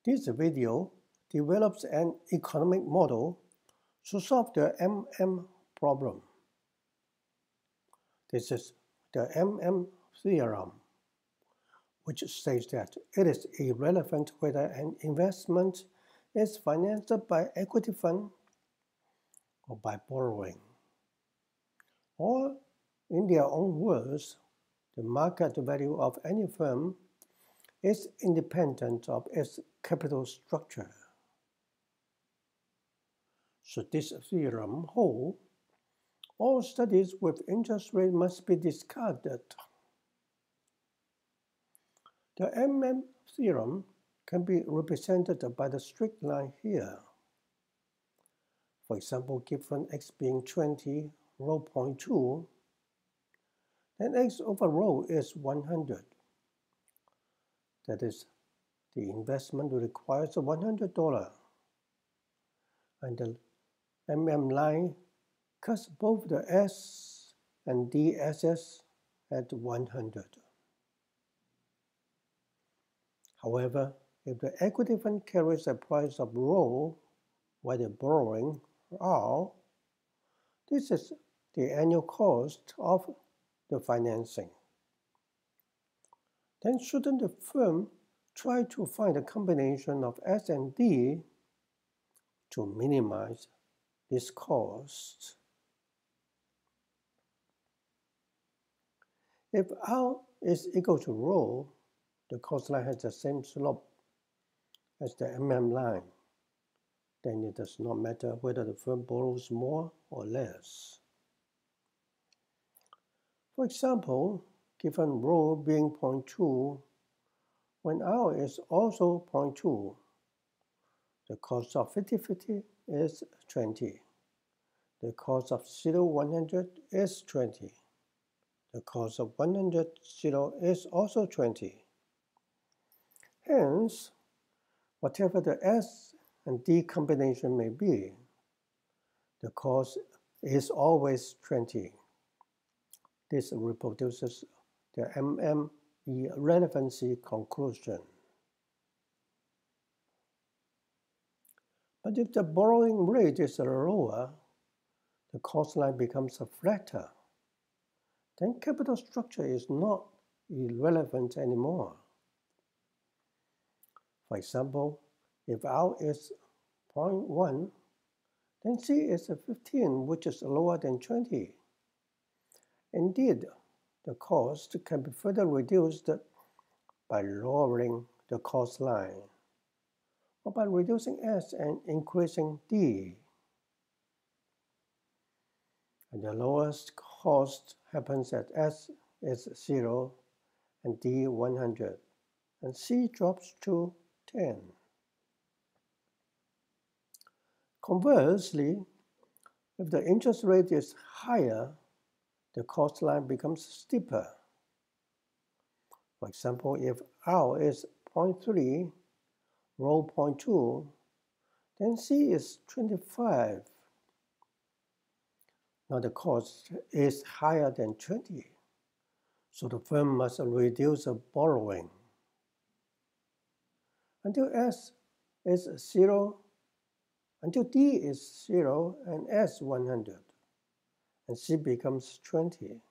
This video develops an economic model to solve the MM problem. This is the MM theorem, which states that it is irrelevant whether an investment is financed by equity fund or by borrowing. Or, in their own words, the market value of any firm is independent of its capital structure. Should this theorem hold, all studies with interest rate must be discarded. The MM theorem can be represented by the straight line here. For example, given x being 20, rho 0.2, then x over rho is 100. That is, the investment requires $100. And the MM line cuts both the S and D assets at 100. However, if the equity fund carries a price of rho while the borrowing R, this is the annual cost of the financing. Then shouldn't the firm try to find a combination of S and D to minimize this cost? If R is equal to rho, the cost line has the same slope as the MM line. Then it does not matter whether the firm borrows more or less. For example, given rho being 0.2, when R is also 0.2, the cost of 50-50 is 20. The cost of 0-100 is 20. The cost of 100-0 is also 20. Hence, whatever the S and D combination may be, the cost is always 20. This reproduces the MM irrelevancy conclusion. But if the borrowing rate is lower, the cost line becomes flatter. Then capital structure is not irrelevant anymore. For example, if R is 0.1, then C is 15, which is lower than 20. Indeed, the cost can be further reduced by lowering the cost line, or by reducing S and increasing D. And the lowest cost happens at S is 0 and D 100, and C drops to 10. Conversely, if the interest rate is higher, the cost line becomes steeper. For example, if R is 0.3, rho 0.2, then C is 25. Now the cost is higher than 20, so the firm must reduce the borrowing until S is 0, until D is 0 and S 100, and C becomes 20.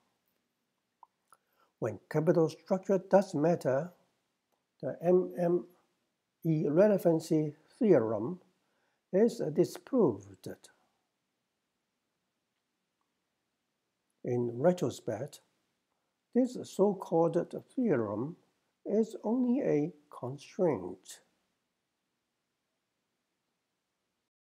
When capital structure does matter, the MM irrelevancy theorem is disproved. In retrospect, this so-called theorem is only a constraint.